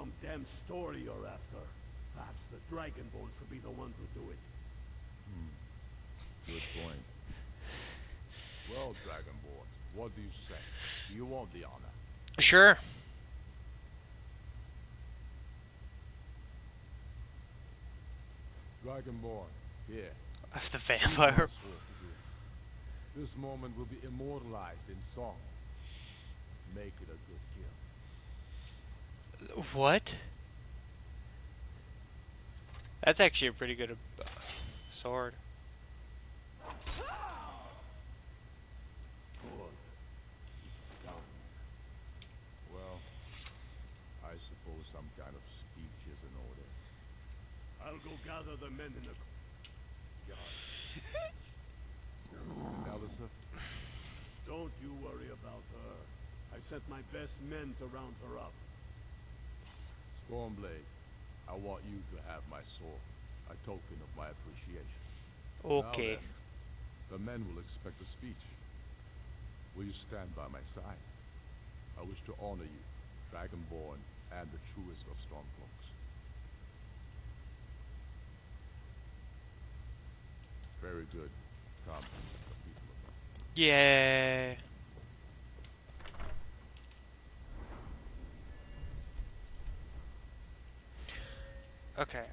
some damn story you're after. Perhaps the Dragonborn should be the one to do it. Good point. Well, Dragonborn, what do you say? Do you want the honor? Sure. Dragonborn, here. Of the My vampire. sword to do it. This moment will be immortalized in song. Make it a good kill. What? That's actually a pretty good sword. Good. It's done. Well, I suppose some kind of speech is in order. I'll go gather the men in the yard. Alyssa, Don't you worry about her. I sent my best men to round her up. Stormblade, I want you to have my sword, a token of my appreciation. Okay. Now then, the men will expect a speech. Will you stand by my side? I wish to honor you, Dragonborn, and the truest of Stormcloaks. Very good. Come, the people of me. Yay. Okay,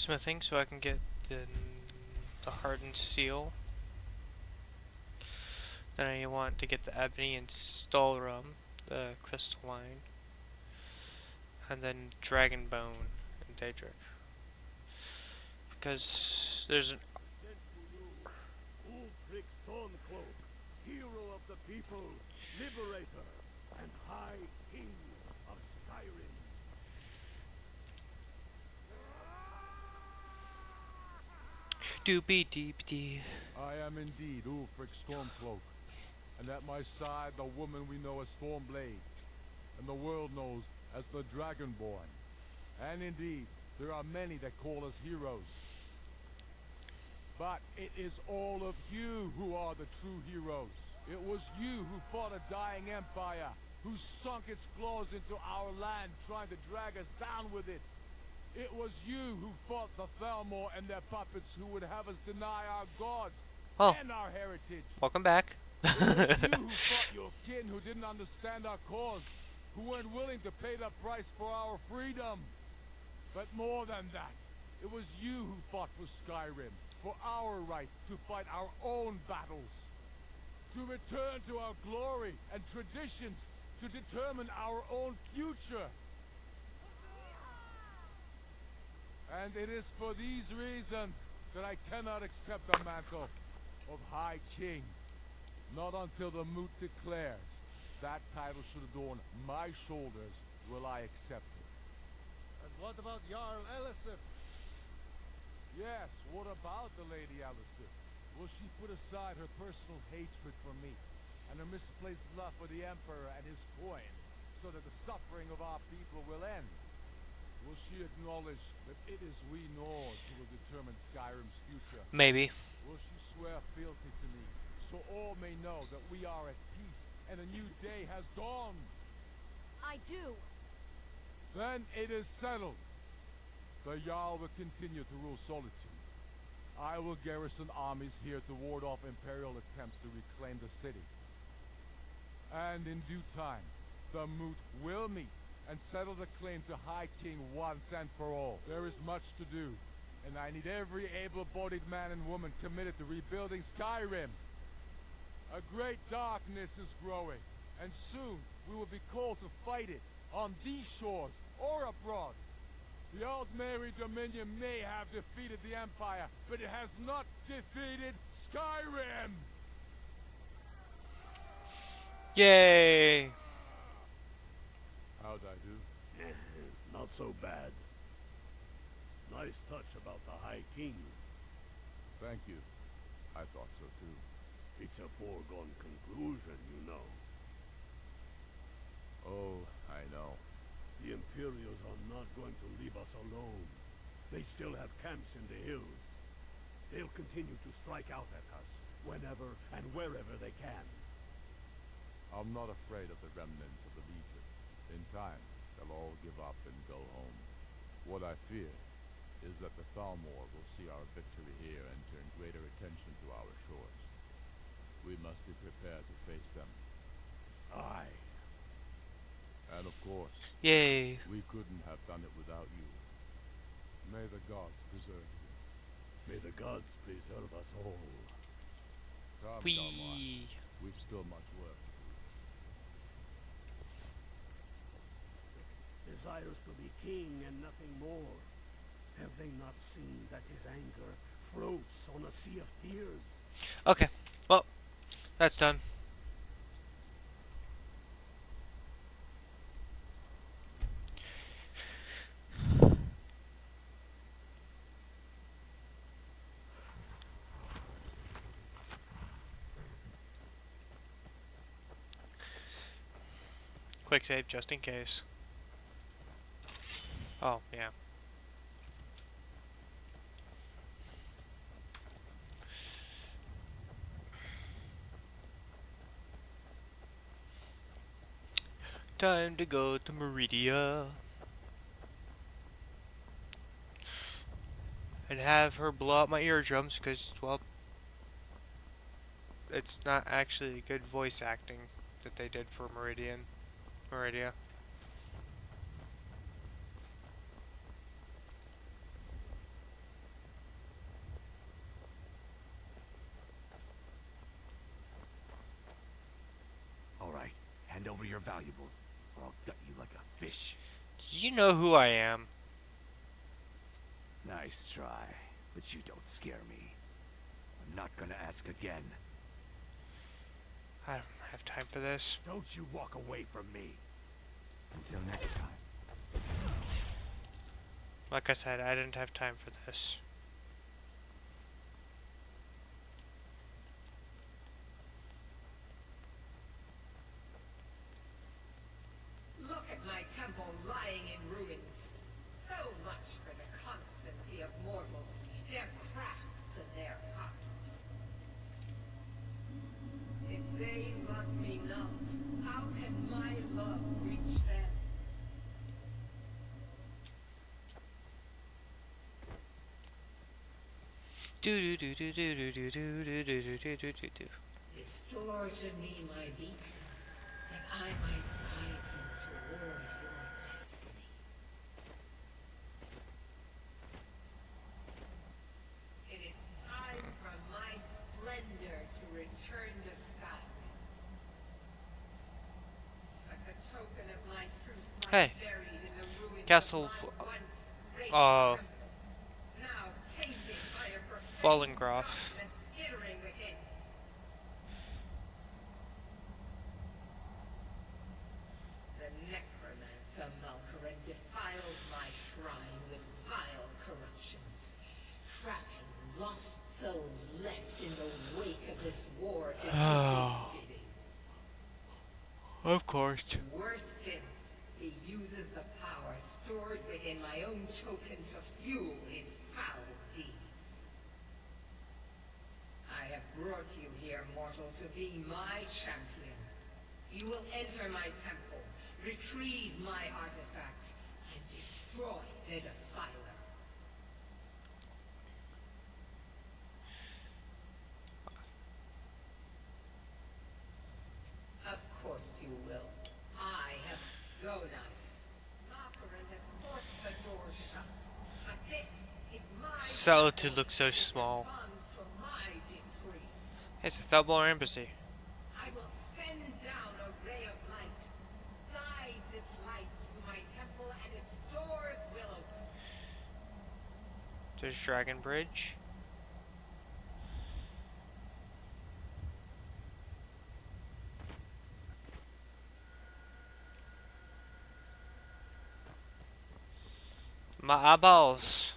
smithing so I can get the hardened seal. Then I want to get the ebony and stalrum, the crystalline, and then dragon bone and daedric. Because there's an Sent to you, Ulfric Stormcloak, hero of the people, liberator, and high king of Skyrim. doopy deep dee. I am indeed Ulfric Stormcloak, and at my side the woman we know as Stormblade, and the world knows as the Dragonborn. And indeed, there are many that call us heroes. But it is all of you who are the true heroes. It was you who fought a dying empire, who sunk its claws into our land trying to drag us down with it. It was you who fought the Thalmor and their puppets who would have us deny our gods Oh. and our heritage. Welcome back. It was you who fought your kin who didn't understand our cause, who weren't willing to pay the price for our freedom. But more than that, it was you who fought for Skyrim, for our right to fight our own battles, to return to our glory and traditions, to determine our own future. And it is for these reasons that I cannot accept the mantle of High King. Not until the moot declares that title should adorn my shoulders will I accept it. And what about Jarl Elisif? Yes, what about the Lady Alicent? Will she put aside her personal hatred for me and her misplaced love for the Emperor and his coin so that the suffering of our people will end? Will she acknowledge that it is we Nords who will determine Skyrim's future? Maybe. Will she swear fealty to me so all may know that we are at peace and a new day has dawned? I do. Then it is settled. The Jarl will continue to rule Solitude. I will garrison armies here to ward off Imperial attempts to reclaim the city. And in due time, the Moot will meet and settle the claim to High King once and for all. There is much to do, and I need every able-bodied man and woman committed to rebuilding Skyrim. A great darkness is growing, and soon we will be called to fight it, on these shores or abroad. The Aldmeri Dominion may have defeated the Empire, but it has not defeated Skyrim! Yay! How'd I do? Not so bad. Nice touch about the High King. Thank you. I thought so too. It's a foregone conclusion, you know. Oh, I know. The Imperials are not going to leave us alone. They still have camps in the hills. They'll continue to strike out at us whenever and wherever they can. I'm not afraid of the remnants of the Legion. In time, they'll all give up and go home. What I fear is that the Thalmor will see our victory here and turn greater attention to our shores. We must be prepared to face them. Aye. And of course, Yay. we couldn't have done it without you. May the gods preserve you. May the gods preserve us all. Come, Galmar. Whee. We've still much work to do. Desires to be king and nothing more. Have they not seen that his anger floats on a sea of tears? Okay. Well, that's done. Quick save just in case. Oh, yeah. Time to go to Meridia. And have her blow out my eardrums, because, well, it's not actually good voice acting that they did for Meridia. All right, hand over your valuables, or I'll gut you like a fish. Do you know who I am? Nice try, but you don't scare me. I'm not gonna ask again. I don't have time for this. Don't you walk away from me. Until next time. Like I said, I didn't have time for this. Look at my temple lying in ruins. So much for the constancy of mortals, their crafts and their hearts. If they love me not, how can my love reach them? Do do do do do do do do do do do do do do. Restore to me my beacon, that I might guide you toward your destiny. It is time for my splendor to return to Skyrim. But the token of my truth lies Hey. buried in the ruins Castle, of my once great uh, temple, now tainted by a Fallen prophetic Graph. darkness skittering within. The necromancer Malkaran defiles my shrine with vile corruptions, trapping lost souls left in the wake of this war to do his bidding. Of course. Worse still, he uses the power stored within my own token to fuel his foul deeds. I have brought you here, mortal, to be my champion. You will enter my temple, retrieve my artifact, and destroy the defiler. Of course you will. I have go now. Malkaran has forced the door shut, but this is my Solitude looks so small. response to my decree. It's a Thalmor embassy. I will send down a ray of light. Guide this light through my temple, and its doors will open. There's Dragon Bridge. My eyeballs.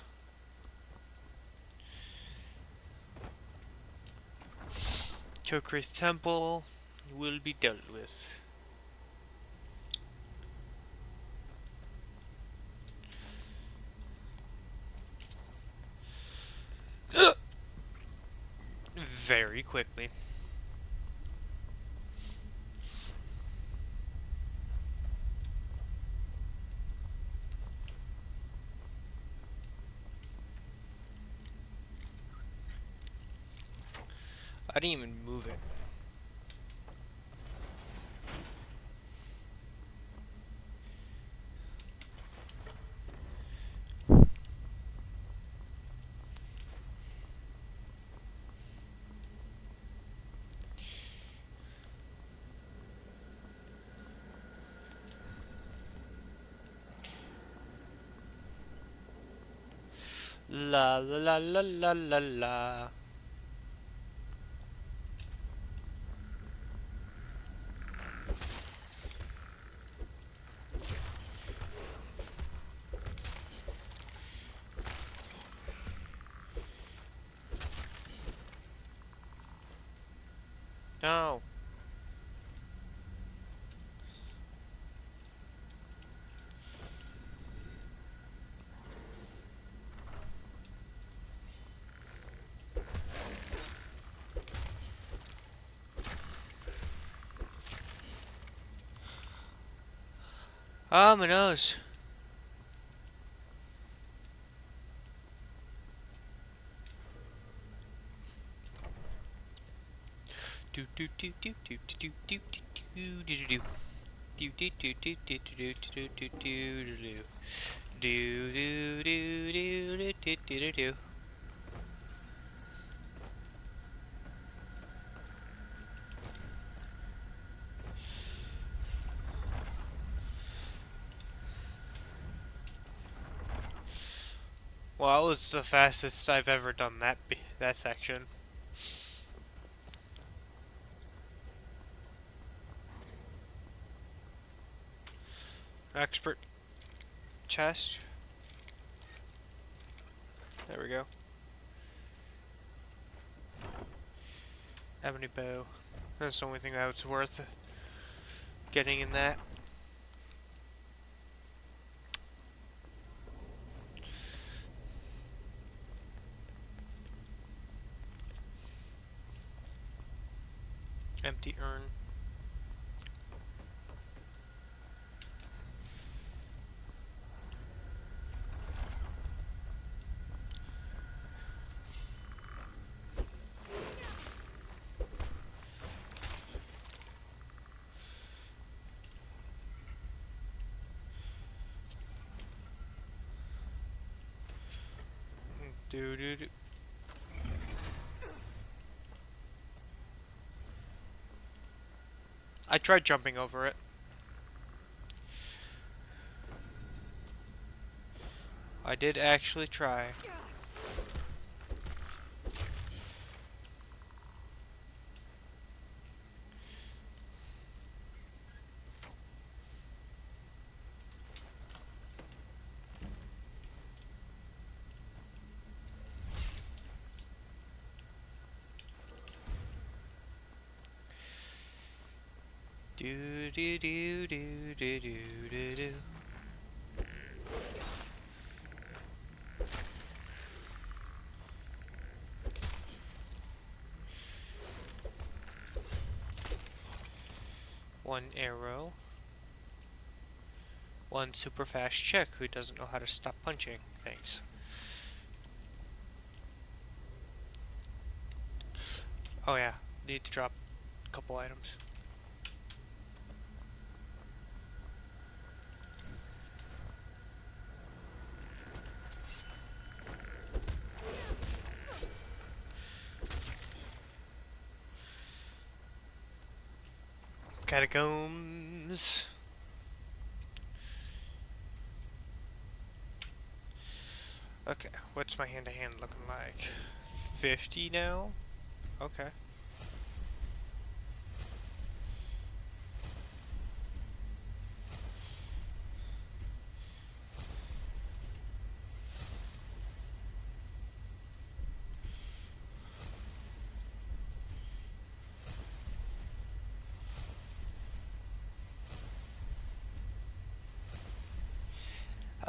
Turquoise Temple will be dealt with. Very quickly. I didn't even move it. La la la la la la la. No. Ah, my nose. Do do do do do do do do do do do do. Do do do do do do do do do do do. Do do do do do do do do. Well, that was the fastest I've ever done that section. Expert chest. There we go. Ebony bow. That's the only thing that was worth getting in that. Empty urn. Do do do. I tried jumping over it. I did actually try. Do do do do do do do do. One arrow. One super fast chick who doesn't know how to stop punching things. Oh yeah, need to drop a couple items. Catacombs. Okay, what's my hand-to-hand looking like? 50 now? Okay.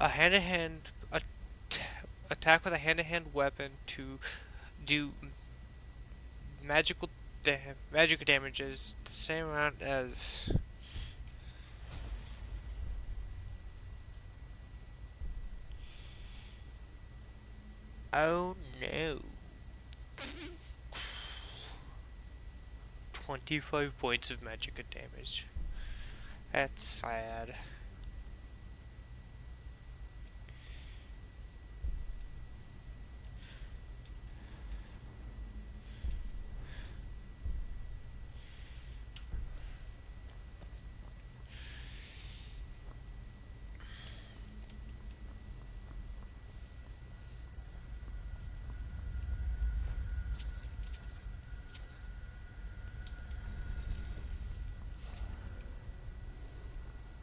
A hand-to-hand attack with a hand-to-hand weapon to do magic damages the same amount as. Oh no. 25 points of magic damage. That's sad.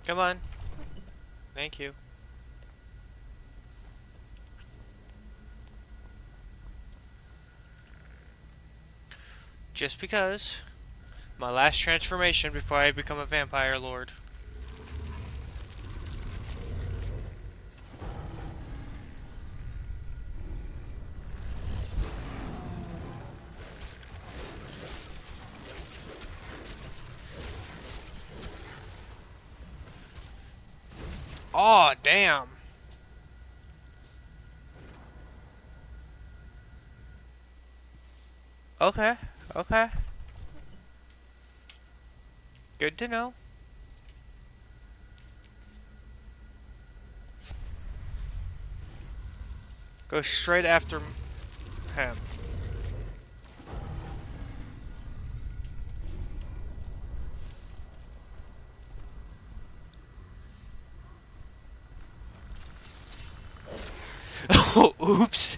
Come on. Thank you. Just because. My last transformation before I become a vampire lord. Oh, damn. Okay, okay. Good to know. Go straight after him. Oh, oops.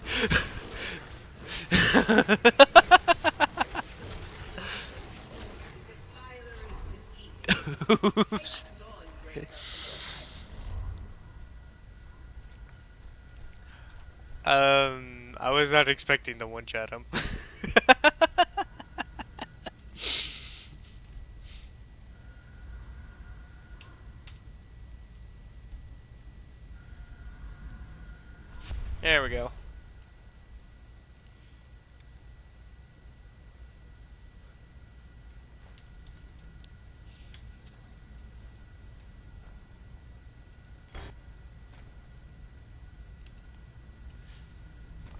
Oops. I was not expecting the one-shot him. There we go.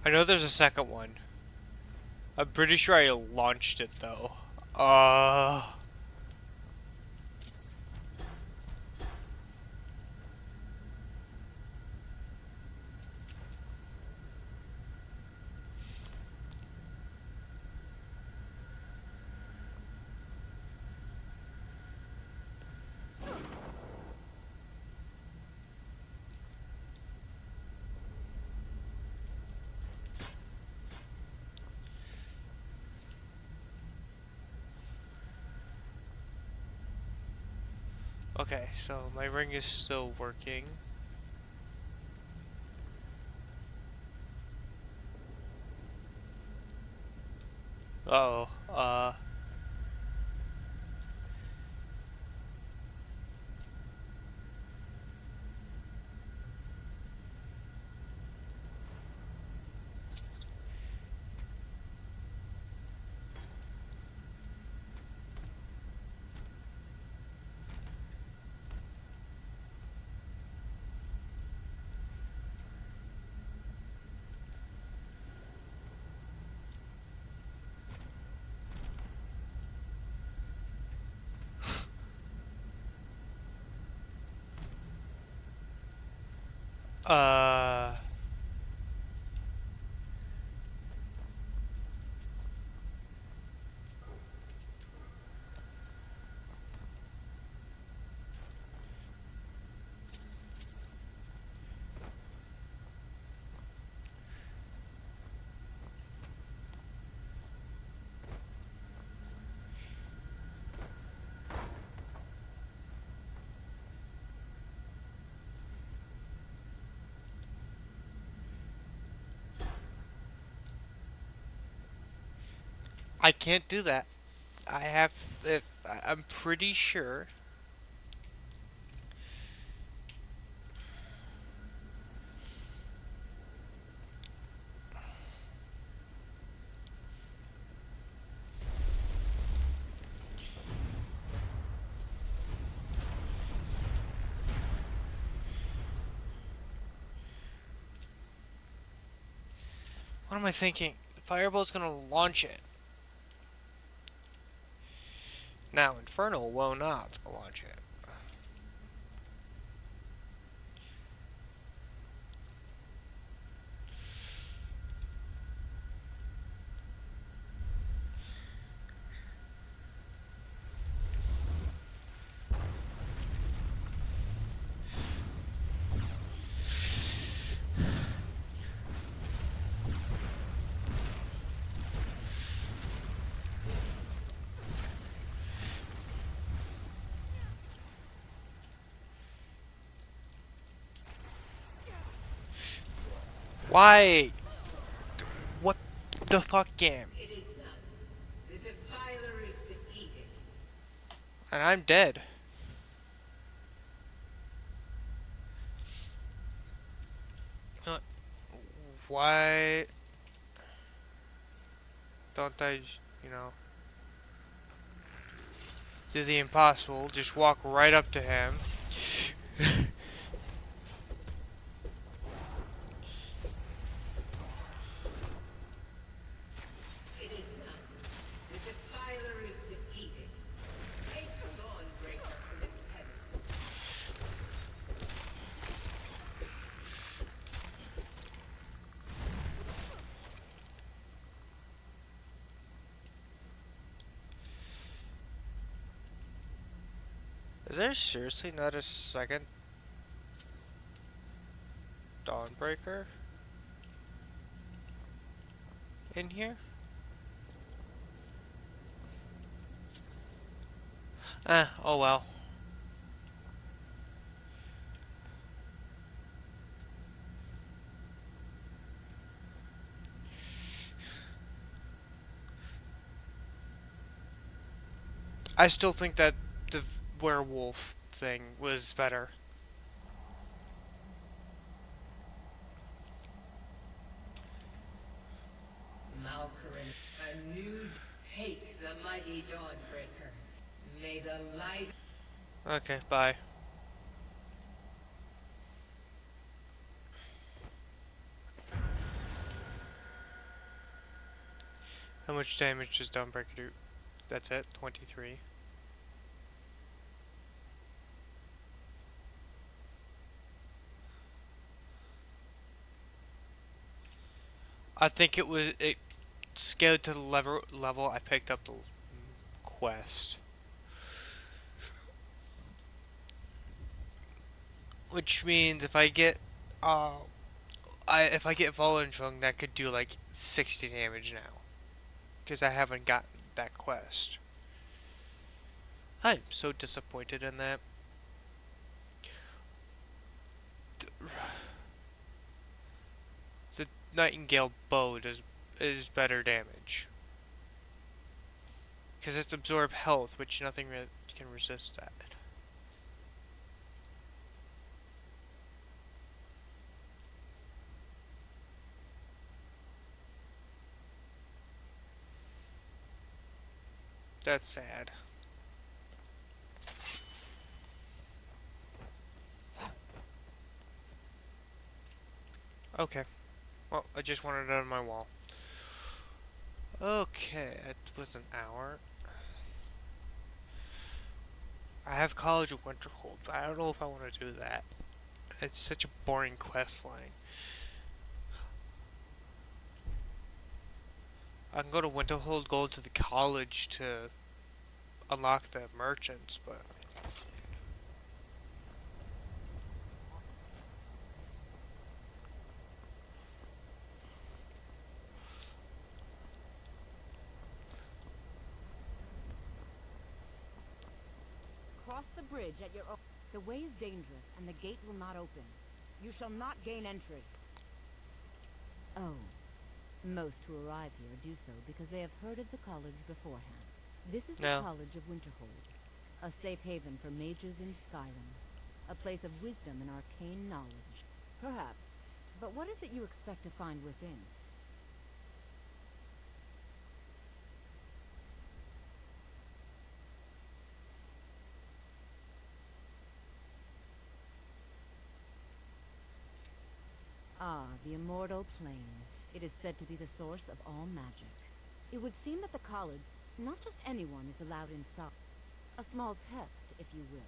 I know there's a second one. I'm pretty sure I launched it though. Okay, so my ring is still working. Uh oh, uh, I can't do that. I have, I'm pretty sure. What am I thinking? Fireball's gonna launch it. Now, Infernal will not launch it. Why? What the fuck game? It is done. The Defiler is defeated. And I'm dead. Why don't I, you know, do the impossible? Just walk right up to him. It is done. The Defiler is defeated. Take the Dawnbreaker from its pedestal. Is there seriously not a second Dawnbreaker in here? Oh well. I still think that the werewolf thing was better. Malkorin, a new... Take the mighty Dawnbreaker. May the light... Okay, bye. How much damage does Dawnbreaker do? That's it, 23. I think it scaled to the level I picked up the quest. Which means if I get if I get Fallen Trunk, that could do like 60 damage now. Because I haven't gotten that quest. I'm so disappointed in that. The Nightingale bow is better damage. Because it's absorb health, which nothing can resist that. That's sad. Okay. Well, I just wanted it on my wall. Okay, it was an hour. I have College of Winterhold, but I don't know if I want to do that. It's such a boring quest line. I can go to Winterhold, go to the college to unlock the merchants, but... Cross the bridge at your own... The way is dangerous, and the gate will not open. You shall not gain entry. Oh. Most who arrive here do so because they have heard of the college beforehand. This is the College of Winterhold, a safe haven for mages in Skyrim, a place of wisdom and arcane knowledge. Perhaps. But what is it you expect to find within? Ah, the immortal plane. It is said to be the source of all magic. It would seem that the college, not just anyone, is allowed inside. A small test, if you will.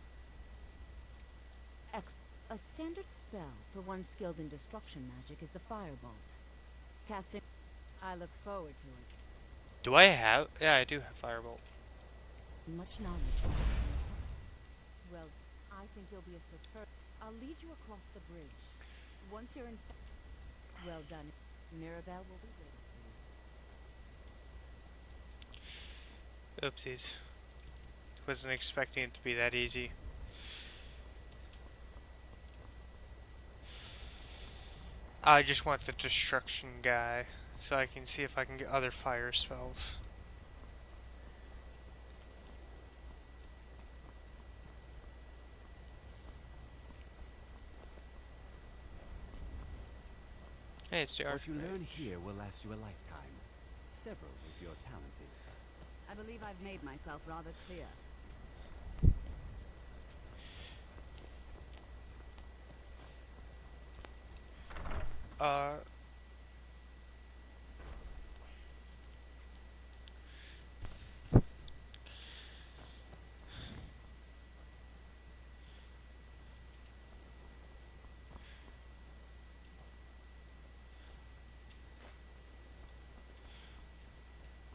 A standard spell for one skilled in destruction magic is the Firebolt. Casting... I look forward to it. Do I have? Yeah, I do have Firebolt. Much knowledge. Well, I think you'll be a superb... I'll lead you across the bridge. Once you're inside... Well done. Mirabelle will be waiting for you. Oopsies. Wasn't expecting it to be that easy. I just want the destruction guy, so I can see if I can get other fire spells. Hey, it's the What you Archmage. learn here will last you a lifetime. Several if you're talented. I believe I've made myself rather clear.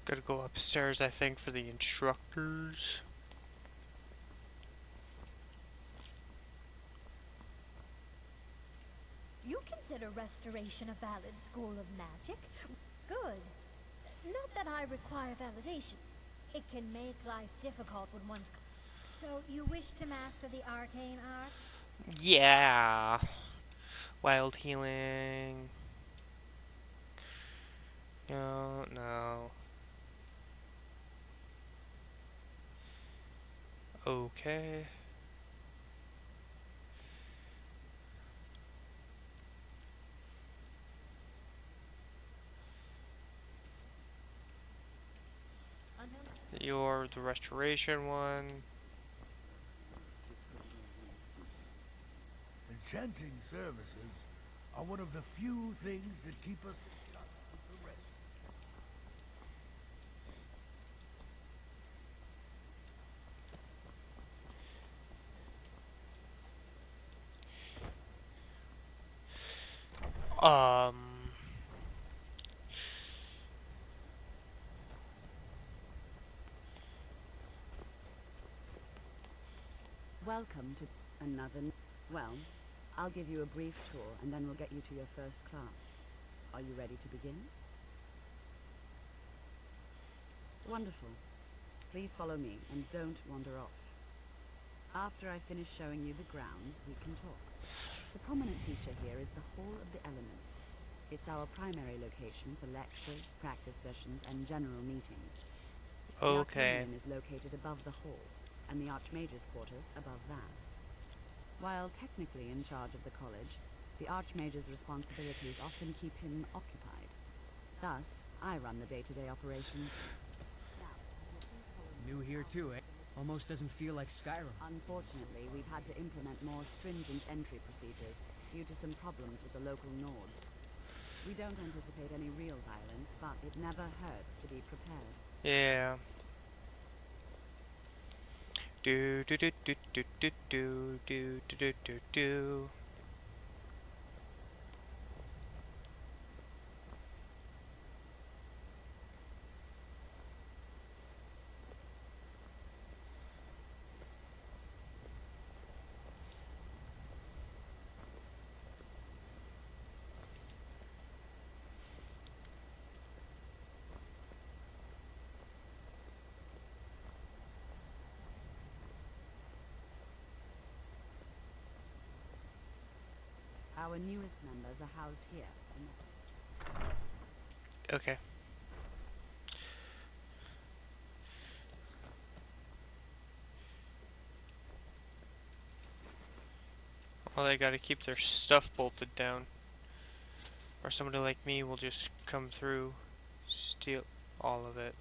Gotta go upstairs, I think, for the instructors. You consider restoration a valid school of magic? Good. Not that I require validation. It can make life difficult when one's... So you wish to master the arcane arts? Yeah. Wild healing. No, no. Okay. You're the restoration one. Enchanting services are one of the few things that keep us in touch with the rest. Welcome to another... Well, I'll give you a brief tour, and then we'll get you to your first class. Are you ready to begin? Wonderful. Please follow me, and don't wander off. After I finish showing you the grounds, we can talk. The prominent feature here is the Hall of the Elements. It's our primary location for lectures, practice sessions, and general meetings. The Okay. Arcanium is located above the hall, and the Archmage's quarters above that. While technically in charge of the college, the Archmage's responsibilities often keep him occupied. Thus, I run the day-to-day operations. New here too, eh? Almost doesn't feel like Skyrim. Unfortunately, we've had to implement more stringent entry procedures due to some problems with the local Nords. We don't anticipate any real violence, but it never hurts to be prepared. Yeah. Do do do do do do do do do do do do. Our newest members are housed here. Okay. Well, they gotta keep their stuff bolted down. Or somebody like me will just come through, steal all of it.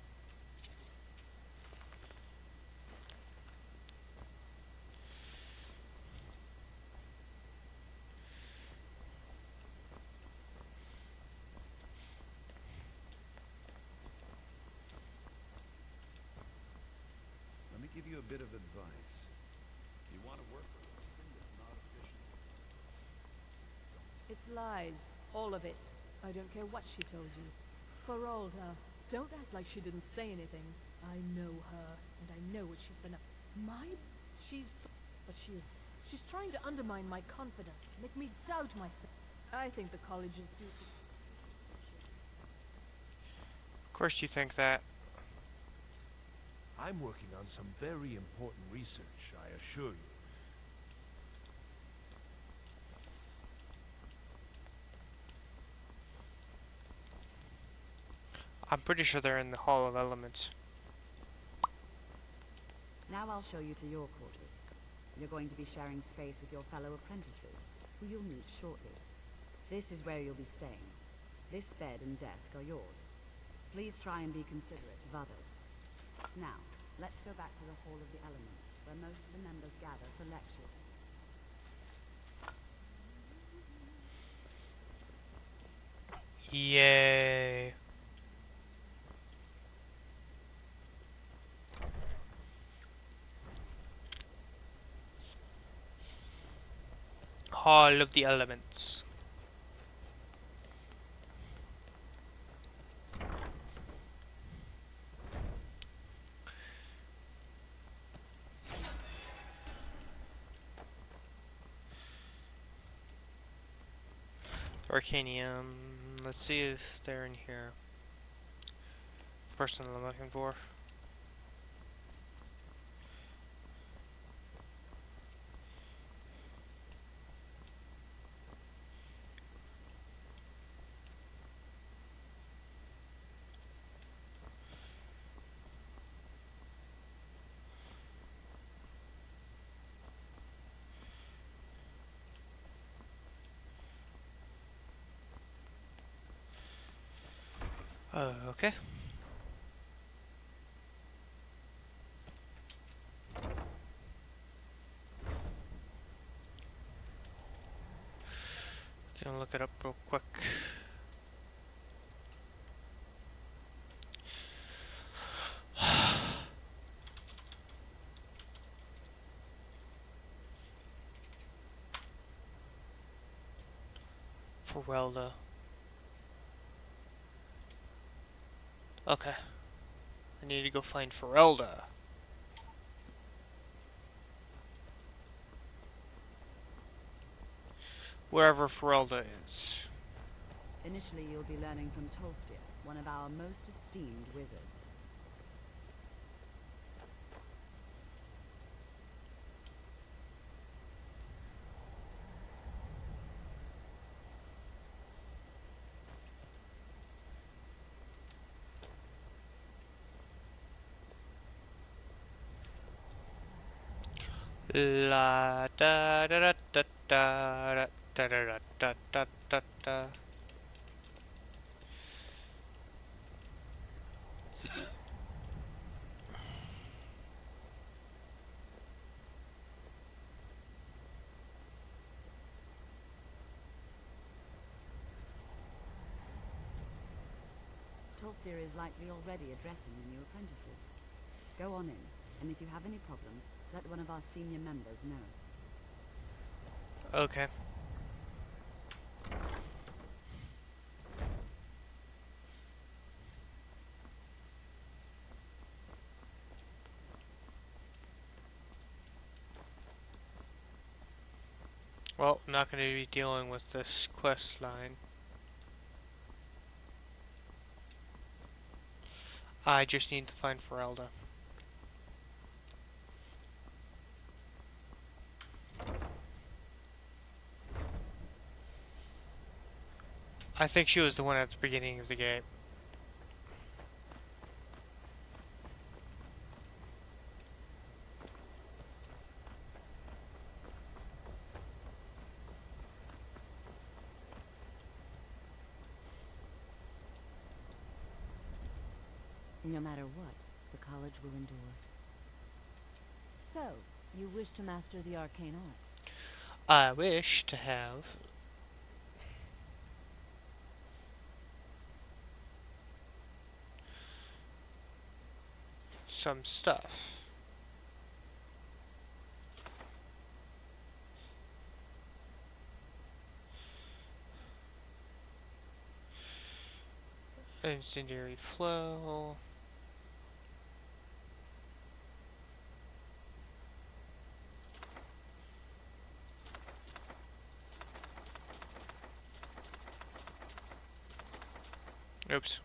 a bit of advice. You want to work with something that's not official. It's lies. All of it. I don't care what she told you. Feralda, don't act like she didn't say anything. I know her, and I know what she's been up. But she's trying to undermine my confidence, make me doubt myself. I think the college is due for... Of course you think that. I'm working on some very important research, I assure you. I'm pretty sure they're in the Hall of Elements. Now I'll show you to your quarters. You're going to be sharing space with your fellow apprentices, who you'll meet shortly. This is where you'll be staying. This bed and desk are yours. Please try and be considerate of others. Now, let's go back to the Hall of the Elements, where most of the members gather for lectures. Yay. Hall of the Elements. Arcanium. Let's see if they're in here. The person I'm looking for. Okay. Gonna look it up real quick. Ferelda. Okay. I need to go find Ferelda. Wherever Ferelda is. Initially, you'll be learning from Tolfdir, one of our most esteemed wizards. La da da da da da da da da da da da. Tolfdir is likely already addressing the new apprentices. Go on in, and if you have any problems, let one of our senior members know. Okay. Well, I'm not going to be dealing with this quest line. I just need to find Ferelda. I think she was the one at the beginning of the game. No matter what, the college will endure. So, you wish to master the arcane arts? I wish to have some stuff. Incendiary flow. Oops.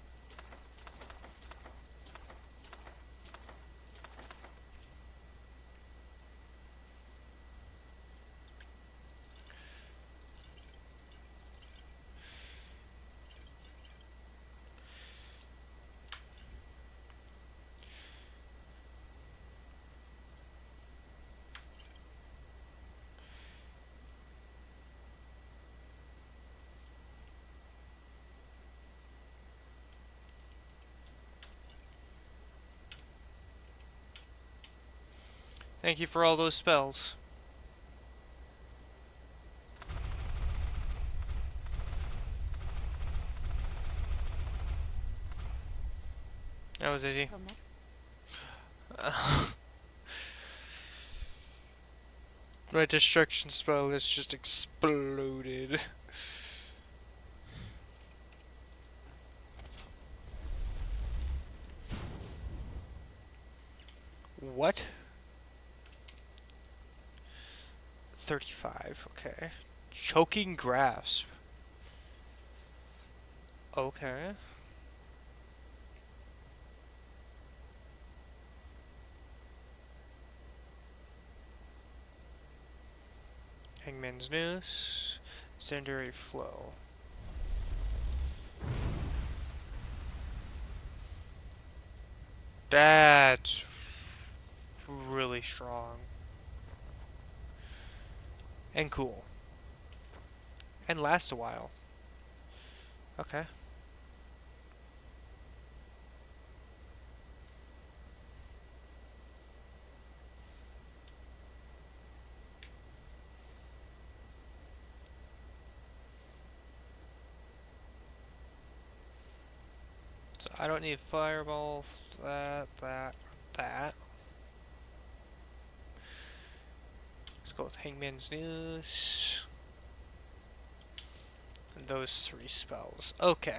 Thank you for all those spells. That was easy. Till next. My destruction spell has just exploded. What? 35, okay. Choking grasp. Okay. Hangman's Noose. Incendiary flow. That's really strong. And cool. And lasts a while. Okay. So I don't need fireballs, that. Let's go with Hangman's Noose. And those 3 spells. Okay.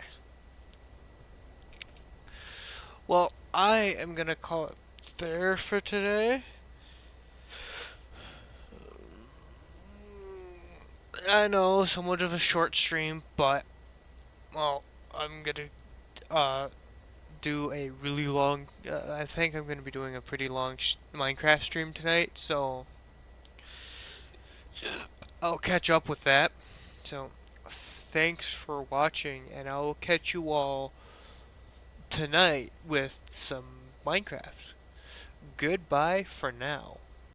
Well, I am gonna call it there for today. I know, somewhat of a short stream, but, well, I'm gonna do a really long, I think I'm gonna be doing a pretty long Minecraft stream tonight, so I'll catch up with that. So, thanks for watching, and I'll catch you all tonight with some Minecraft. Goodbye for now.